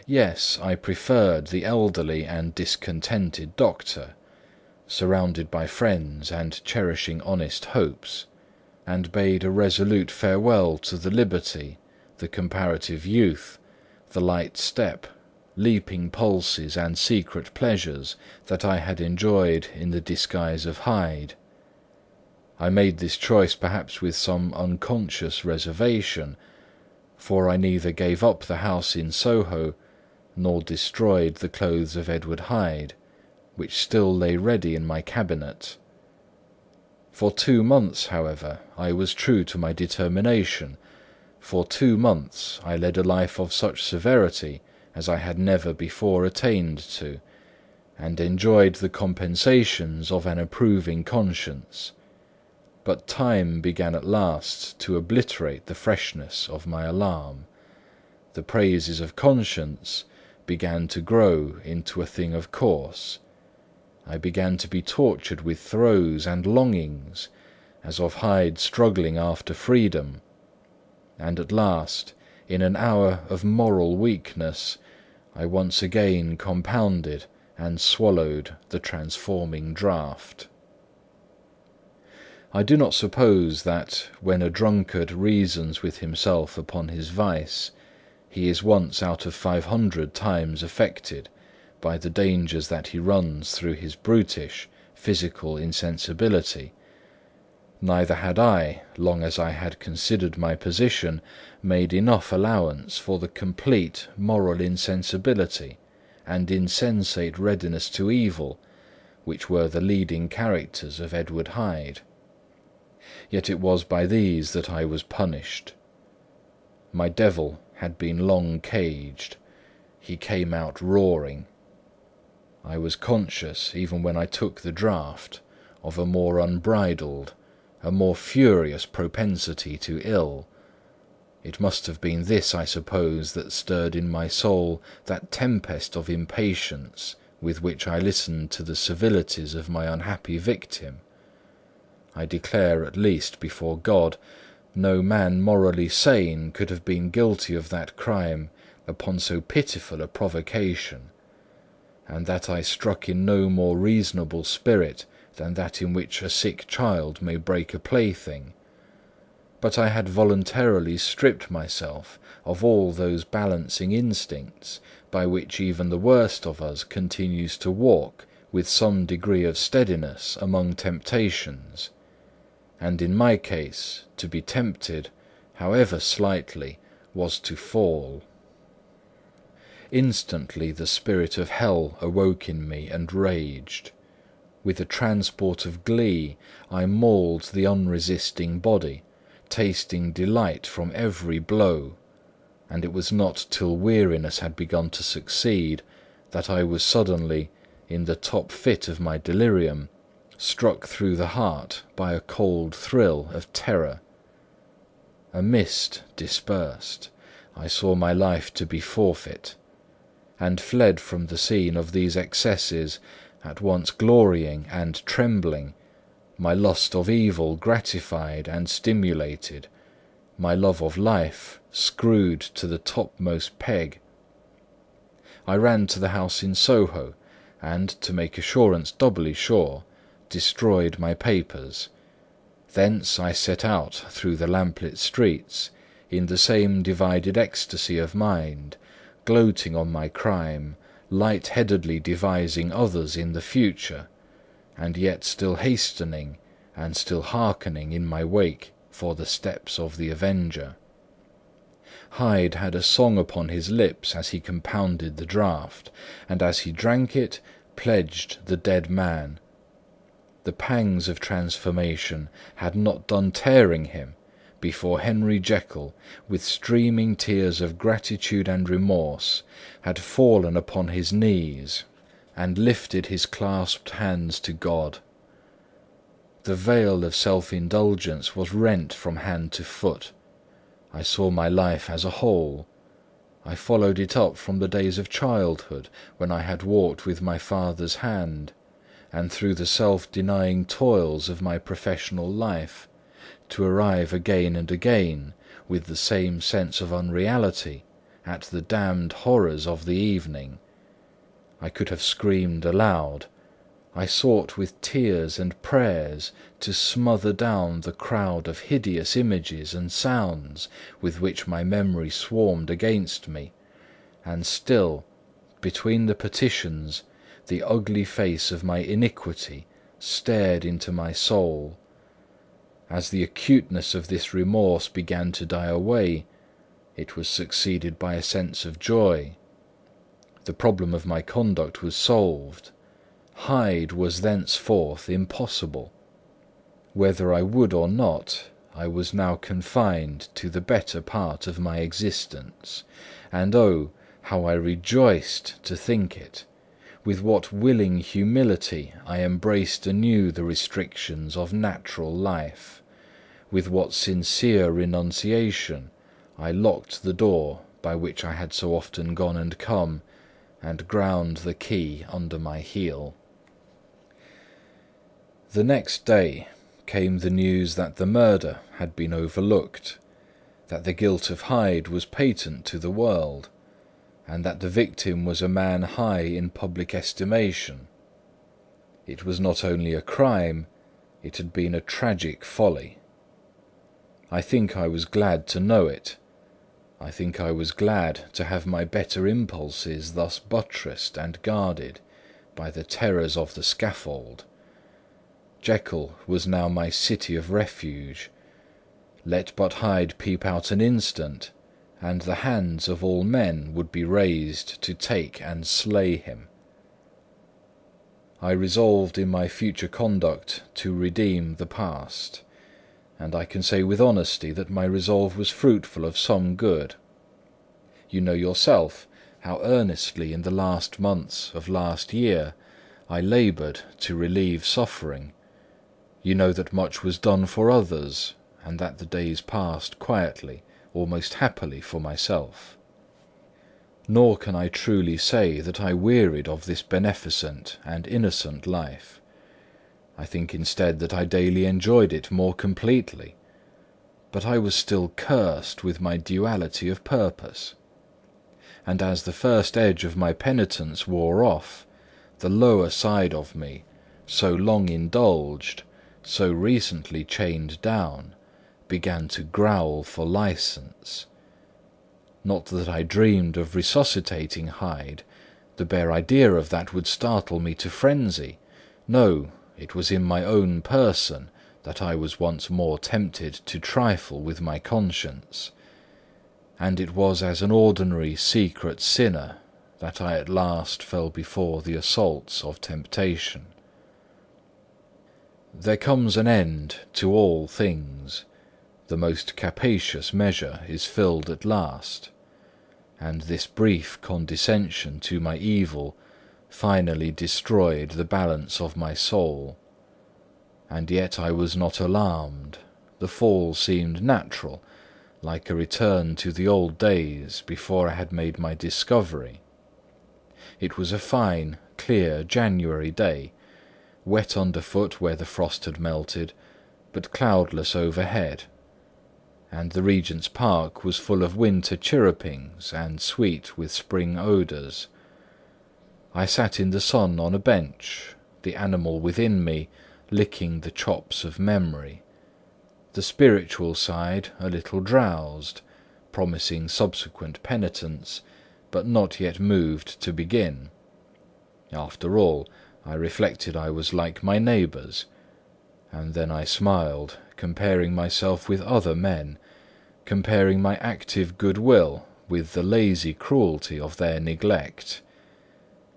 Yes, I preferred the elderly and discontented doctor, surrounded by friends and cherishing honest hopes, and bade a resolute farewell to the liberty, the comparative youth, the light step, leaping pulses and secret pleasures that I had enjoyed in the disguise of Hyde. I made this choice perhaps with some unconscious reservation, for I neither gave up the house in Soho, nor destroyed the clothes of Edward Hyde, which still lay ready in my cabinet. For 2 months, however, I was true to my determination. For 2 months I led a life of such severity as I had never before attained to, and enjoyed the compensations of an approving conscience. But time began at last to obliterate the freshness of my alarm. The praises of conscience began to grow into a thing of course. I began to be tortured with throes and longings, as of Hyde struggling after freedom. And at last, in an hour of moral weakness, I once again compounded and swallowed the transforming draught. I do not suppose that, when a drunkard reasons with himself upon his vice, he is once out of 500 times affected by the dangers that he runs through his brutish, physical insensibility. Neither had I, long as I had considered my position, made enough allowance for the complete moral insensibility and insensate readiness to evil, which were the leading characters of Edward Hyde. Yet it was by these that I was punished. My devil had been long caged. He came out roaring. I was conscious, even when I took the draught, of a more unbridled, a more furious propensity to ill. It must have been this, I suppose, that stirred in my soul that tempest of impatience with which I listened to the civilities of my unhappy victim. I declare, at least before God, no man morally sane could have been guilty of that crime upon so pitiful a provocation, and that I struck in no more reasonable spirit than that in which a sick child may break a plaything. But I had voluntarily stripped myself of all those balancing instincts by which even the worst of us continues to walk with some degree of steadiness among temptations. And in my case, to be tempted, however slightly, was to fall. Instantly the spirit of hell awoke in me and raged. With a transport of glee, I mauled the unresisting body, tasting delight from every blow, and it was not till weariness had begun to succeed that I was suddenly, in the top fit of my delirium, struck through the heart by a cold thrill of terror. A mist dispersed. I saw my life to be forfeit, and fled from the scene of these excesses, at once glorying and trembling, my lust of evil gratified and stimulated, my love of life screwed to the topmost peg. I ran to the house in Soho, and, to make assurance doubly sure, destroyed my papers. Thence I set out through the lamplit streets, in the same divided ecstasy of mind, gloating on my crime, light-headedly devising others in the future, and yet still hastening and still hearkening in my wake for the steps of the avenger. Hyde had a song upon his lips as he compounded the draught, and as he drank it, pledged the dead man. The pangs of transformation had not done tearing him before Henry Jekyll, with streaming tears of gratitude and remorse, had fallen upon his knees and lifted his clasped hands to God. The veil of self-indulgence was rent from hand to foot. I saw my life as a whole. I followed it up from the days of childhood, when I had walked with my father's hand, and through the self-denying toils of my professional life, to arrive again and again, with the same sense of unreality, at the damned horrors of the evening. I could have screamed aloud. I sought with tears and prayers to smother down the crowd of hideous images and sounds with which my memory swarmed against me, and still, between the petitions, the ugly face of my iniquity stared into my soul. As the acuteness of this remorse began to die away, it was succeeded by a sense of joy. The problem of my conduct was solved. Hyde was thenceforth impossible. Whether I would or not, I was now confined to the better part of my existence, and oh, how I rejoiced to think it! With what willing humility I embraced anew the restrictions of natural life! With what sincere renunciation I locked the door by which I had so often gone and come, and ground the key under my heel. The next day came the news that the murder had been overlooked, that the guilt of Hyde was patent to the world, and that the victim was a man high in public estimation. It was not only a crime, it had been a tragic folly. I think I was glad to know it. I think I was glad to have my better impulses thus buttressed and guarded by the terrors of the scaffold. Jekyll was now my city of refuge. Let but Hyde peep out an instant, and the hands of all men would be raised to take and slay him. I resolved in my future conduct to redeem the past, and I can say with honesty that my resolve was fruitful of some good. You know yourself how earnestly in the last months of last year I laboured to relieve suffering. You know that much was done for others, and that the days passed quietly, almost happily for myself. Nor can I truly say that I wearied of this beneficent and innocent life. I think instead that I daily enjoyed it more completely, but I was still cursed with my duality of purpose. And as the first edge of my penitence wore off, the lower side of me, so long indulged, so recently chained down, began to growl for license. Not that I dreamed of resuscitating Hyde. The bare idea of that would startle me to frenzy. No, it was in my own person that I was once more tempted to trifle with my conscience, and it was as an ordinary secret sinner that I at last fell before the assaults of temptation. There comes an end to all things. The most capacious measure is filled at last, and this brief condescension to my evil finally destroyed the balance of my soul. And yet I was not alarmed. The fall seemed natural, like a return to the old days before I had made my discovery. It was a fine, clear January day, wet underfoot where the frost had melted, but cloudless overhead, and the Regent's Park was full of winter chirrupings and sweet with spring odours. I sat in the sun on a bench, the animal within me licking the chops of memory, the spiritual side a little drowsed, promising subsequent penitence, but not yet moved to begin. After all, I reflected I was like my neighbours, and then I smiled, comparing myself with other men, comparing my active goodwill with the lazy cruelty of their neglect.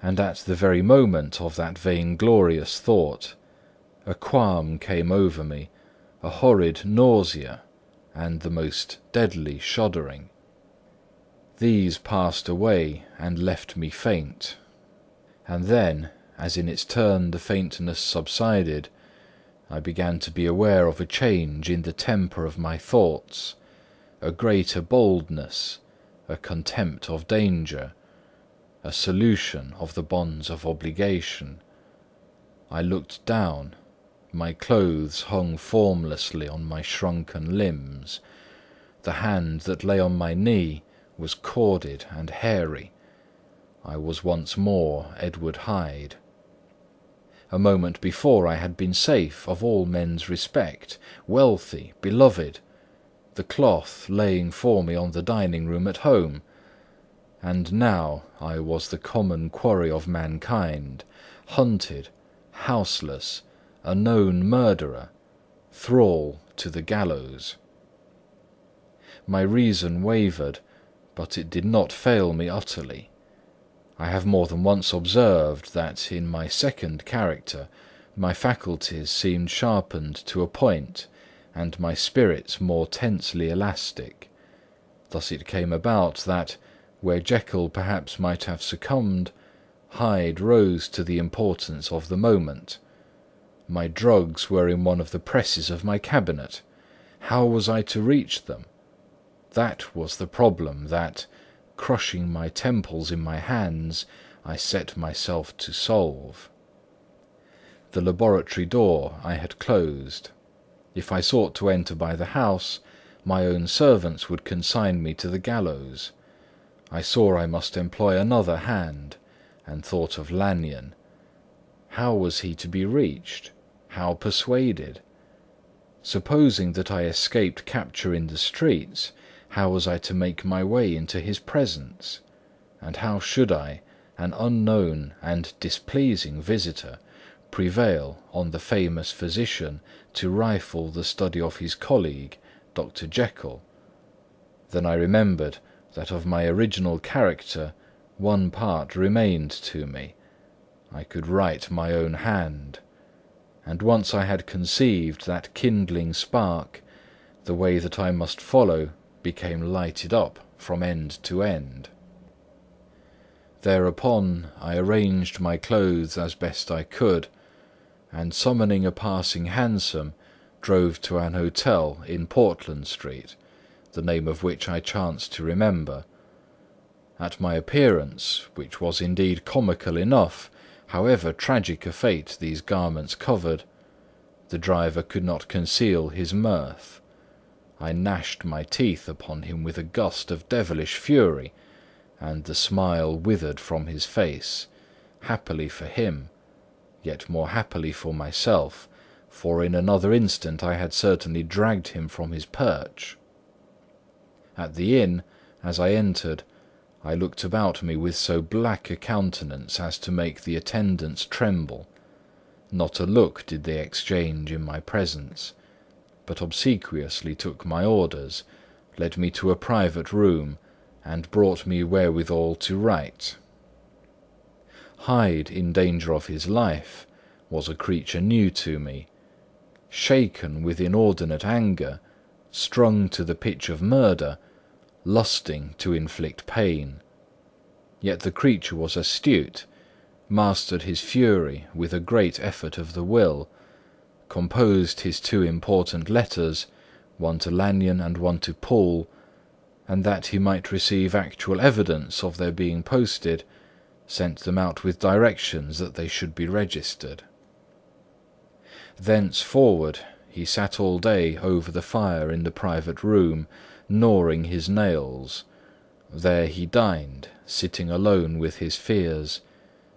And at the very moment of that vainglorious thought, a qualm came over me, a horrid nausea, and the most deadly shuddering. These passed away and left me faint, and then, as in its turn the faintness subsided, I began to be aware of a change in the temper of my thoughts, a greater boldness, a contempt of danger, a solution of the bonds of obligation. I looked down. My clothes hung formlessly on my shrunken limbs. The hand that lay on my knee was corded and hairy. I was once more Edward Hyde. A moment before I had been safe of all men's respect, wealthy, beloved, the cloth laying for me on the dining-room at home; and now I was the common quarry of mankind, hunted, houseless, a known murderer, thrall to the gallows. My reason wavered, but it did not fail me utterly. I have more than once observed that in my second character my faculties seemed sharpened to a point, and my spirits more tensely elastic. Thus it came about that, where Jekyll perhaps might have succumbed, Hyde rose to the importance of the moment. My drugs were in one of the presses of my cabinet. How was I to reach them? That was the problem that, crushing my temples in my hands, I set myself to solve. The laboratory door I had closed. If I sought to enter by the house, my own servants would consign me to the gallows. I saw I must employ another hand, and thought of Lanyon. How was he to be reached? How persuaded? Supposing that I escaped capture in the streets, how was I to make my way into his presence? And how should I, an unknown and displeasing visitor, prevail on the famous physician to rifle the study of his colleague, Dr. Jekyll? Then I remembered that of my original character one part remained to me. I could write my own hand. And once I had conceived that kindling spark, the way that I must follow became lighted up from end to end. Thereupon I arranged my clothes as best I could, and summoning a passing hansom, drove to an hotel in Portland Street, the name of which I chanced to remember. At my appearance, which was indeed comical enough, however tragic a fate these garments covered, the driver could not conceal his mirth. I gnashed my teeth upon him with a gust of devilish fury, and the smile withered from his face, happily for him, yet more happily for myself, for in another instant I had certainly dragged him from his perch. At the inn, as I entered, I looked about me with so black a countenance as to make the attendants tremble. Not a look did they exchange in my presence, but obsequiously took my orders, led me to a private room, and brought me wherewithal to write. Hyde in danger of his life was a creature new to me. Shaken with inordinate anger, strung to the pitch of murder, lusting to inflict pain. Yet the creature was astute, mastered his fury with a great effort of the will, composed his two important letters, one to Lanyon and one to Poole, and that he might receive actual evidence of their being posted, sent them out with directions that they should be registered. Thenceforward he sat all day over the fire in the private room, gnawing his nails. There he dined, sitting alone with his fears,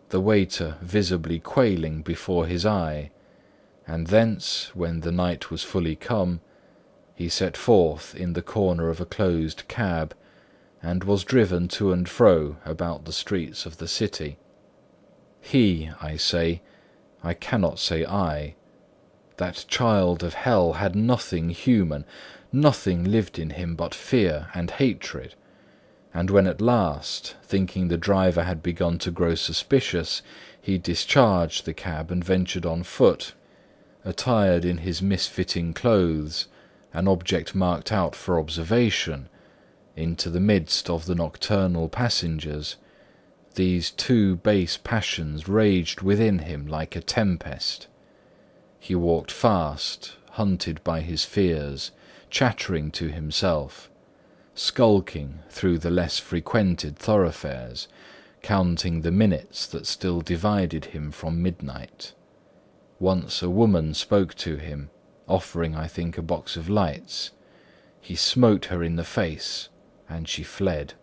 the waiter visibly quailing before his eye, and thence, when the night was fully come, he set forth in the corner of a closed cab, and was driven to and fro about the streets of the city. He, I say, I cannot say I. That child of hell had nothing human, nothing lived in him but fear and hatred, and when at last, thinking the driver had begun to grow suspicious, he discharged the cab and ventured on foot, attired in his misfitting clothes, an object marked out for observation, into the midst of the nocturnal passengers, these two base passions raged within him like a tempest. He walked fast, hunted by his fears, chattering to himself, skulking through the less frequented thoroughfares, counting the minutes that still divided him from midnight. Once a woman spoke to him, offering, I think, a box of lights. He smote her in the face, and she fled.